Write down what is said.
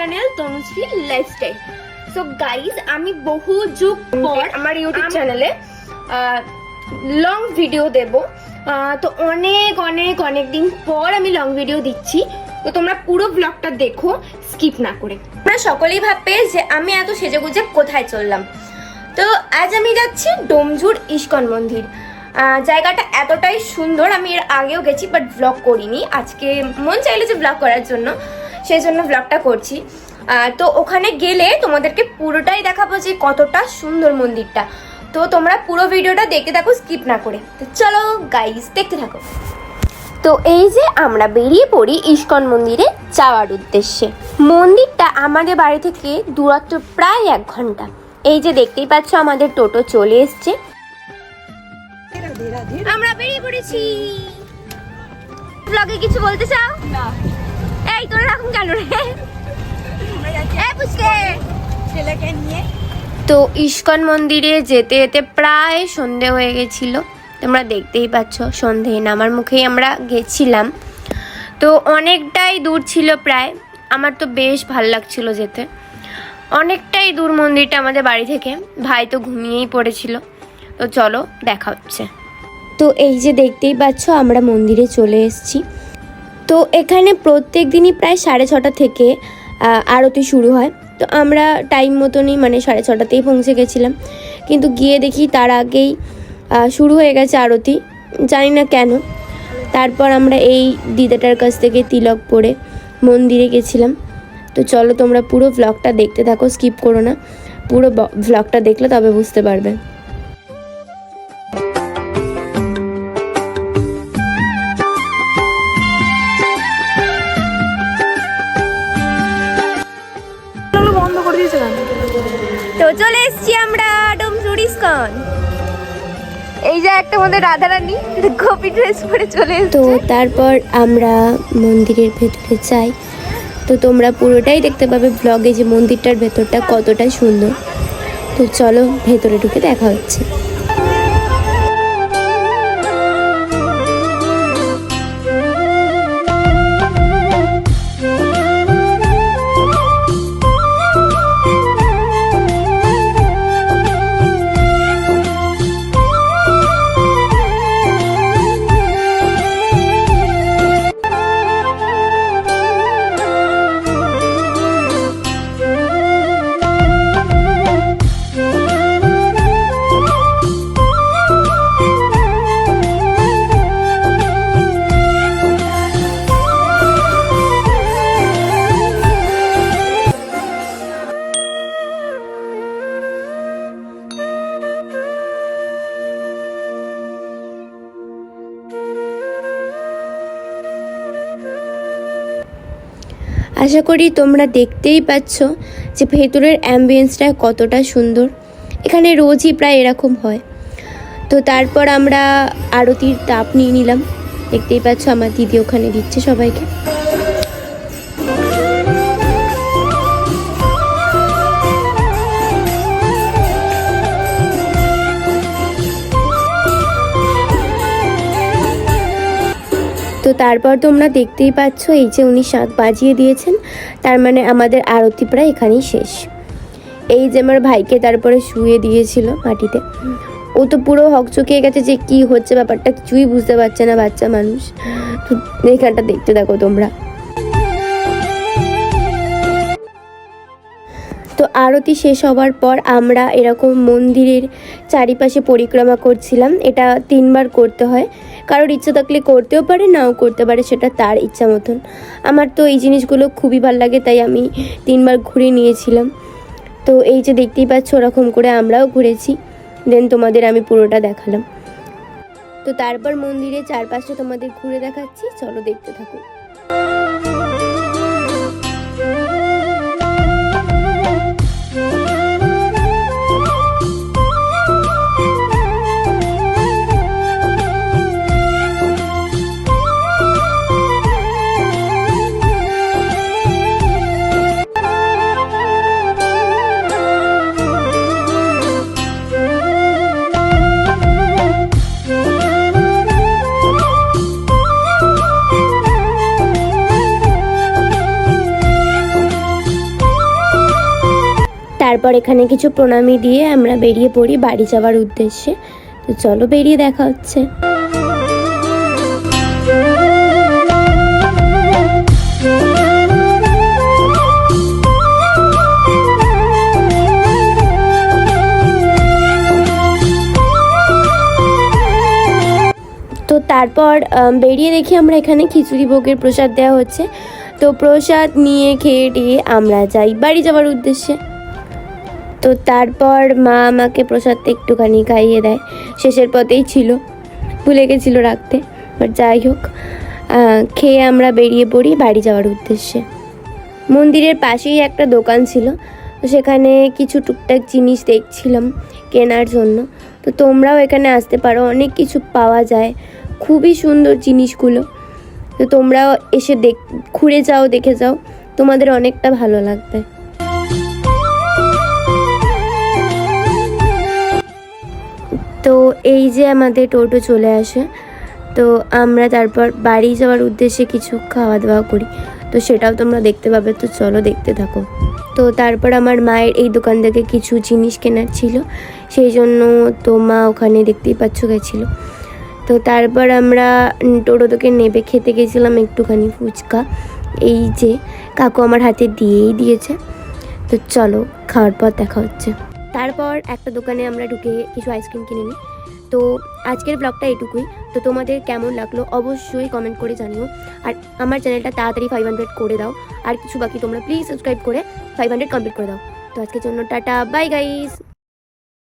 Channel Tanushree lifestyle. So guys, আমি বহু যুগ পর আমার ইউটিউব চ্যানেলে লং ভিডিও দেব। তো অনেক দিন পর আমি লং ভিডিও দিচ্ছি। তো তোমরা পুরো ব্লগটা দেখো স্কিপ না করে। তোমরা সকলেই ভাববে যে আমি এত সেজেগুজে কোথায় চললাম। তো আজ আমি যাচ্ছি ডোমজুর ইস্কন মন্দির। জায়গাটা এতটাই সুন্দর, আমি এর আগেও গেছি বাট ব্লগ করিনি। আজকে মন চাইলো যে ব্লগ করার জন্য, সেই জন্য ব্লগটা করছি। তো ওখানে গেলে তোমাদেরকে পুরোটাই দেখাবো যে কতটা সুন্দর মন্দিরটা। তো তোমরা পুরো ভিডিওটা দেখতে থাকো স্কিপ না করে। তো চলো গাইস, দেখতে থাকো। তো এই যে আমরা বেরিয়ে পড়ি ইস্কন মন্দিরে যাওয়ার উদ্দেশ্যে। মন্দিরটা আমাদের বাড়ি থেকে দূরত্ব প্রায় 1 ঘন্টা। এই যে দেখতেই পাচ্ছ আমাদের টোটো চলে এসছে, আমরা বেরিয়ে পড়েছি। ব্লগে কিছু বলতে চাও? না। এই তোরা এখন কেন রে? ছেলেকে নিয়ে তো ইস্কন মন্দিরে যেতে যেতে প্রায় সন্ধে হয়ে গেছিল। তোমরা দেখতেই পাচ্ছ সন্ধে নামার মুখেই আমরা গেছিলাম। তো অনেকটাই দূর ছিল প্রায়। আমার তো বেশ ভালো লাগছিল যেতে। অনেকটাই দূর মন্দিরটা আমাদের বাড়ি থেকে। ভাই তো ঘুমিয়েই পড়েছিল। তো চলো দেখা হচ্ছে। তো এই যে দেখতেই পাচ্ছ আমরা মন্দিরে চলে এসেছি। তো এখানে প্রত্যেক দিনই প্রায় 6:30 থেকে আরতি শুরু হয়। তো আমরা টাইম মতনই মানে 6:30তেই পৌঁছে গেছিলাম, কিন্তু গিয়ে দেখি তার আগেই শুরু হয়ে গেছে আরতি, জানি না কেন। তারপর আমরা এই দিদাটার কাছ থেকে তিলক পরে মন্দিরে গেছিলাম। তো চলো তোমরা পুরো ভ্লগটা দেখতে থাকো, স্কিপ করো না। পুরো ভ্লগটা দেখলে তবে বুঝতে পারবে। তো চলে এসছি আমরা ডোমজুর ইস্কন। এই যে একটা মধ্যে রাধারানী গোপী ড্রেস পরে চলে এসেছে। তো তারপর আমরা মন্দিরের ভেতরে যাই। তো তোমরা পুরোটাই দেখতে পাবে ব্লগে যে মন্দিরটার ভেতরটা কতটা সুন্দর। তো চলো ভেতরে ঢুকে দেখা হচ্ছে। আশা করি তোমরা দেখতেই পাচ্ছ যে ভেতরের অ্যাম্বিয়েন্সটা কতটা সুন্দর। এখানে রোজই প্রায় এরকম হয়। তো তারপর আমরা আরতির তাপ নিয়ে নিলাম। দেখতেই পাচ্ছ আমার দিদি ওখানে দিচ্ছে সবাইকে। তো তারপর তোমরা দেখতেই পাচ্ছ এই যে উনি শাঁখ বাজিয়ে দিয়েছেন, তার মানে আমাদের আরতি প্রায় এখানেই শেষ। এই যে আমার ভাইকে তারপরে শুয়ে দিয়েছিল মাটিতে। ও তো পুরো হকচকিয়ে গেছে যে কি হচ্ছে, ব্যাপারটা কিছুই বুঝতে পারছে না, বাচ্চা মানুষ। তো এখানটা দেখতে থাকো তোমরা। তো আরতি শেষ হওয়ার পর আমরা এরকম মন্দিরের চারিপাশে পরিক্রমা করছিলাম। এটা 3 বার করতে হয়। কারোর ইচ্ছা থাকলে করতেও পারে, নাও করতে পারে, সেটা তার ইচ্ছা মতন। আমার তো এই জিনিসগুলো খুবই ভালো লাগে, তাই আমি 3 বার ঘুরে নিয়েছিলাম। তো এই যে দেখতেই পাচ্ছ ওরকম করে আমরাও ঘুরেছি। দেন তোমাদের আমি পুরোটা দেখালাম। তো তারপর মন্দিরের চারপাশে তোমাদের ঘুরে দেখাচ্ছি, চলো দেখতে থাকো। তারপর এখানে কিছু প্রণামী দিয়ে আমরা বেরিয়ে পড়ি বাড়ি যাওয়ার উদ্দেশ্যে। তো চলো বেরিয়ে দেখা হচ্ছে। তো তারপর বেরিয়ে দেখি আমরা এখানে খিচুড়ি ভোগের প্রসাদ দেওয়া হচ্ছে। তো প্রসাদ নিয়ে খেয়ে টিয়ে আমরা যাই বাড়ি যাওয়ার উদ্দেশ্যে। তো তারপর মা আমাকে প্রসাদটা একটুখানি খাইয়ে দেয়, শেষের পথেই ছিল, ভুলে গেছিলো রাখতে। বাট যাই হোক, খেয়ে আমরা বেরিয়ে পড়ি বাড়ি যাওয়ার উদ্দেশ্যে। মন্দিরের পাশেই একটা দোকান ছিল, তো সেখানে কিছু টুকটাক জিনিস দেখছিলাম কেনার জন্য। তো তোমরাও এখানে আসতে পারো, অনেক কিছু পাওয়া যায়, খুবই সুন্দর জিনিসগুলো। তো তোমরাও এসে ঘুরে যাও, দেখে যাও, তোমাদের অনেকটা ভালো লাগবে। তো এই যে আমাদের টোটো চলে আসে। তো আমরা তারপর বাড়ি যাওয়ার উদ্দেশ্যে কিছু খাওয়া দাওয়া করি, তো সেটাও তোমরা দেখতে পাবে। তো চলো দেখতে থাকো। তো তারপর আমার মায়ের এই দোকান থেকে কিছু জিনিস কেনার ছিল, সেই জন্য তো মা ওখানে দেখতেই পাচ্ছ গেছিলো। তো তারপর আমরা টোটো থেকে নেবে খেতে গেছিলাম একটুখানি ফুচকা, এই যে কাকু আমার হাতে দিয়েই দিয়েছে। তো চলো খাওয়ার পর দেখা হচ্ছে। তারপর একটা দোকানে আমরা ঢুকে কিছু আইসক্রিম কিনে নিই। তো আজকের ব্লগটা এটুকুই। তো তোমাদের কেমন লাগলো অবশ্যই কমেন্ট করে জানিও। আর আমার চ্যানেলটা তাড়াতাড়ি 500 করে দাও। আর কিছু বাকি তোমরা প্লিজ সাবস্ক্রাইব করে 500 কমপ্লিট করে দাও। তো আজকের জন্য টাটা, বাই গাইস।